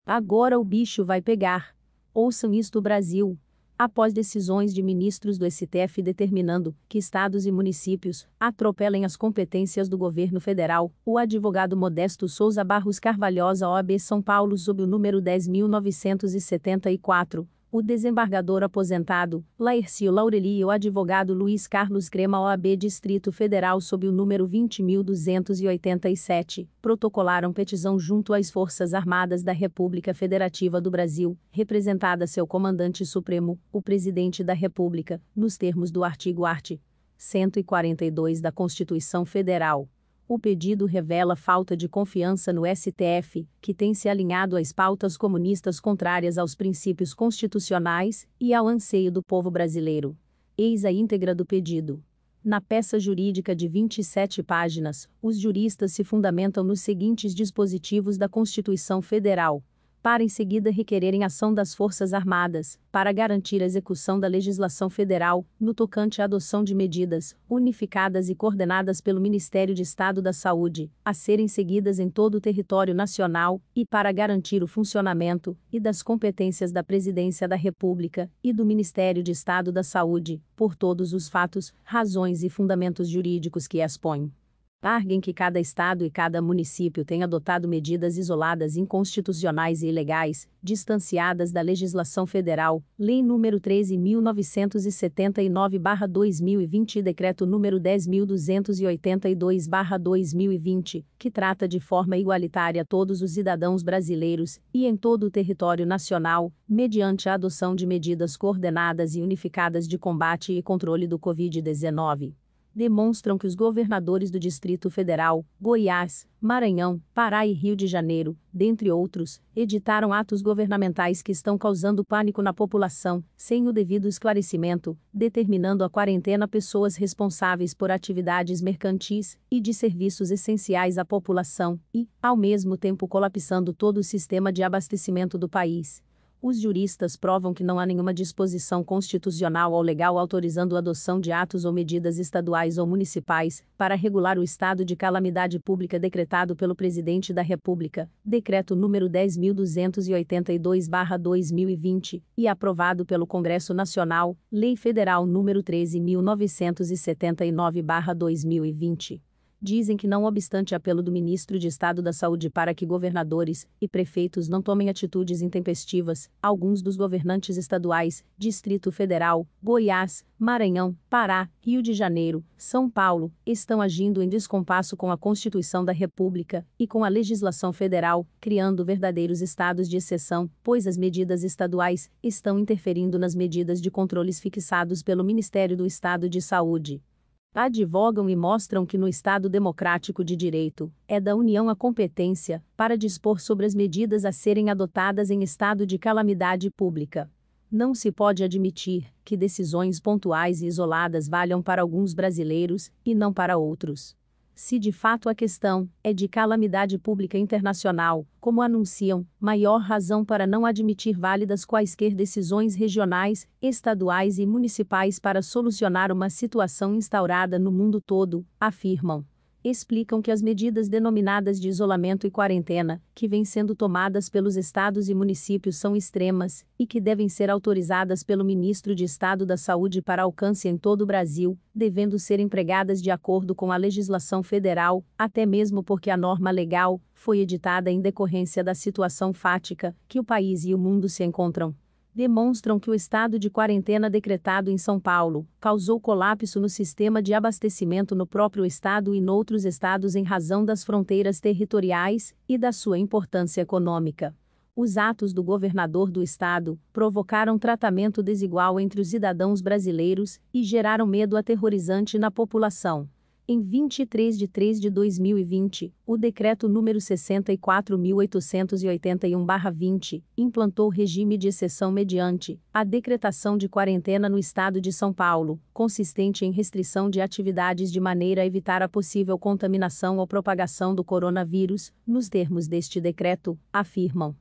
Agora o bicho vai pegar. Ouçam isto, Brasil. Após decisões de ministros do STF determinando que estados e municípios atropelem as competências do governo federal, o advogado Modesto Souza Barros Carvalhosa, OAB São Paulo, sob o número 10.974, o desembargador aposentado Laercio Laureli e o advogado Luiz Carlos Crema, OAB Distrito Federal, sob o número 20.287, protocolaram petição junto às Forças Armadas da República Federativa do Brasil, representada seu comandante supremo, o Presidente da República, nos termos do artigo art. 142 da Constituição Federal. O pedido revela falta de confiança no STF, que tem se alinhado às pautas comunistas contrárias aos princípios constitucionais e ao anseio do povo brasileiro. Eis a íntegra do pedido. Na peça jurídica de 27 páginas, os juristas se fundamentam nos seguintes dispositivos da Constituição Federal, para em seguida requererem ação das Forças Armadas, para garantir a execução da legislação federal, no tocante à adoção de medidas, unificadas e coordenadas pelo Ministério de Estado da Saúde, a serem seguidas em todo o território nacional, e para garantir o funcionamento, e das competências da Presidência da República, e do Ministério de Estado da Saúde, por todos os fatos, razões e fundamentos jurídicos que expõem. Arguem que cada estado e cada município tem adotado medidas isoladas, inconstitucionais e ilegais, distanciadas da legislação federal, Lei nº 13.979/2020 e Decreto nº 10.282/2020, que trata de forma igualitária todos os cidadãos brasileiros, e em todo o território nacional, mediante a adoção de medidas coordenadas e unificadas de combate e controle do Covid-19. Demonstram que os governadores do Distrito Federal, Goiás, Maranhão, Pará e Rio de Janeiro, dentre outros, editaram atos governamentais que estão causando pânico na população, sem o devido esclarecimento, determinando a quarentena pessoas responsáveis por atividades mercantis e de serviços essenciais à população e, ao mesmo tempo, colapsando todo o sistema de abastecimento do país. Os juristas provam que não há nenhuma disposição constitucional ou legal autorizando a adoção de atos ou medidas estaduais ou municipais para regular o estado de calamidade pública decretado pelo Presidente da República, Decreto nº 10.282/2020, e aprovado pelo Congresso Nacional, Lei Federal nº 13.979/2020. Dizem que, não obstante apelo do ministro de Estado da Saúde para que governadores e prefeitos não tomem atitudes intempestivas, alguns dos governantes estaduais, Distrito Federal, Goiás, Maranhão, Pará, Rio de Janeiro, São Paulo, estão agindo em descompasso com a Constituição da República e com a legislação federal, criando verdadeiros estados de exceção, pois as medidas estaduais estão interferindo nas medidas de controles fixados pelo Ministério do Estado de Saúde. Advogam e mostram que no Estado democrático de direito, é da União a competência para dispor sobre as medidas a serem adotadas em estado de calamidade pública. Não se pode admitir que decisões pontuais e isoladas valham para alguns brasileiros e não para outros. Se de fato a questão é de calamidade pública internacional, como anunciam, maior razão para não admitir válidas quaisquer decisões regionais, estaduais e municipais para solucionar uma situação instaurada no mundo todo, afirmam. Explicam que as medidas denominadas de isolamento e quarentena, que vêm sendo tomadas pelos estados e municípios, são extremas, e que devem ser autorizadas pelo Ministro de Estado da Saúde para alcance em todo o Brasil, devendo ser empregadas de acordo com a legislação federal, até mesmo porque a norma legal foi editada em decorrência da situação fática que o país e o mundo se encontram. Demonstram que o estado de quarentena decretado em São Paulo causou colapso no sistema de abastecimento no próprio estado e noutros estados em razão das fronteiras territoriais e da sua importância econômica. Os atos do governador do estado provocaram tratamento desigual entre os cidadãos brasileiros e geraram medo aterrorizante na população. Em 23 de 3 de 2020, o Decreto nº 64.881/20 implantou regime de exceção mediante a decretação de quarentena no estado de São Paulo, consistente em restrição de atividades de maneira a evitar a possível contaminação ou propagação do coronavírus, nos termos deste decreto, afirmam.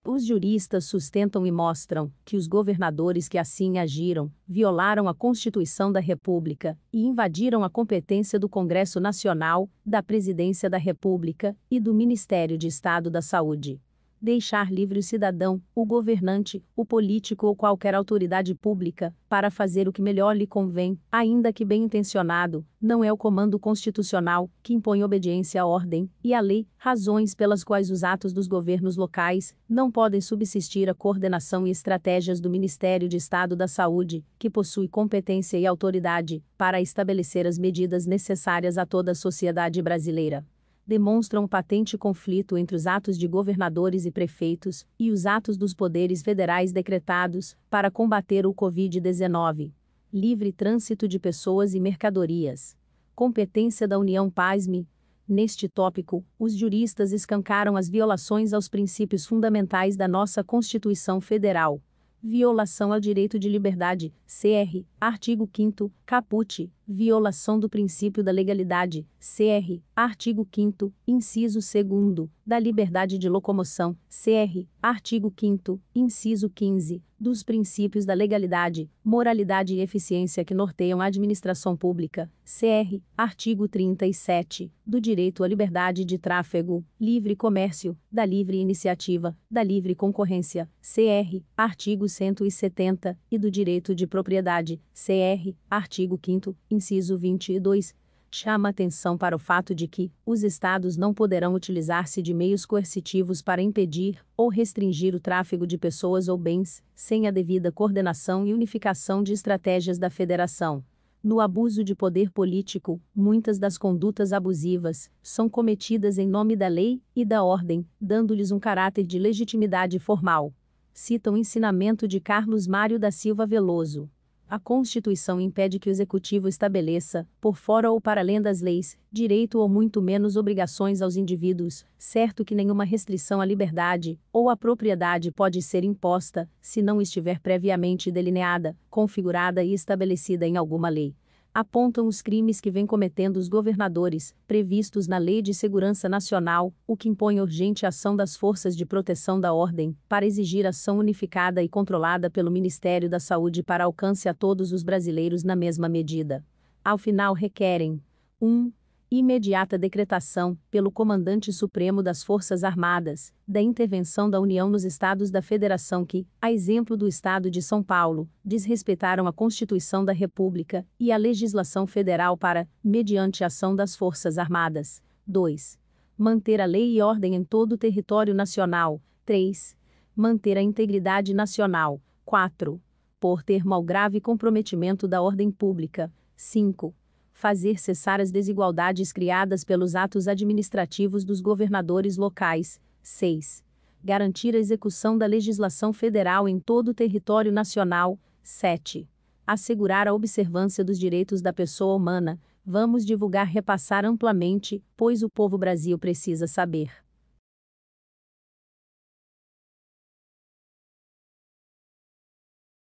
Os juristas sustentam e mostram que os governadores que assim agiram violaram a Constituição da República e invadiram a competência do Congresso Nacional, da Presidência da República e do Ministério de Estado da Saúde. deixar livre o cidadão, o governante, o político ou qualquer autoridade pública, para fazer o que melhor lhe convém, ainda que bem-intencionado, não é o comando constitucional, que impõe obediência à ordem e à lei, razões pelas quais os atos dos governos locais não podem subsistir à coordenação e estratégias do Ministério de Estado da Saúde, que possui competência e autoridade para estabelecer as medidas necessárias a toda a sociedade brasileira. Demonstram um patente conflito entre os atos de governadores e prefeitos e os atos dos poderes federais decretados para combater o Covid-19. Livre trânsito de pessoas e mercadorias. Competência da União. Pasme. Neste tópico, os juristas escancaram as violações aos princípios fundamentais da nossa Constituição Federal. Violação ao direito de liberdade, CR, artigo 5º, caput, violação do princípio da legalidade, CR, artigo 5º, inciso 2º, da liberdade de locomoção, CR, artigo 5º, inciso 15, dos princípios da legalidade, moralidade e eficiência que norteiam a administração pública, CR, artigo 37, do direito à liberdade de tráfego, livre comércio, da livre iniciativa, da livre concorrência, CR, artigo 170, e do direito de propriedade, CR, artigo 5º, inciso 22, chama atenção para o fato de que os estados não poderão utilizar-se de meios coercitivos para impedir ou restringir o tráfego de pessoas ou bens, sem a devida coordenação e unificação de estratégias da federação. No abuso de poder político, muitas das condutas abusivas são cometidas em nome da lei e da ordem, dando-lhes um caráter de legitimidade formal. Cita o ensinamento de Carlos Mário da Silva Veloso. A Constituição impede que o Executivo estabeleça, por fora ou para além das leis, direito ou muito menos obrigações aos indivíduos, certo que nenhuma restrição à liberdade ou à propriedade pode ser imposta, se não estiver previamente delineada, configurada e estabelecida em alguma lei. Apontam os crimes que vêm cometendo os governadores, previstos na Lei de Segurança Nacional, o que impõe urgente ação das forças de proteção da ordem, para exigir ação unificada e controlada pelo Ministério da Saúde para alcance a todos os brasileiros na mesma medida. Ao final requerem 1. Imediata decretação, pelo Comandante Supremo das Forças Armadas, da intervenção da União nos Estados da Federação que, a exemplo do Estado de São Paulo, desrespeitaram a Constituição da República e a legislação federal para, mediante ação das Forças Armadas. 2. Manter a lei e ordem em todo o território nacional. 3. Manter a integridade nacional. 4. Por termo ao grave comprometimento da ordem pública. 5. Fazer cessar as desigualdades criadas pelos atos administrativos dos governadores locais. 6. Garantir a execução da legislação federal em todo o território nacional. 7. Assegurar a observância dos direitos da pessoa humana. Vamos divulgar, repassar amplamente, pois o povo Brasil precisa saber.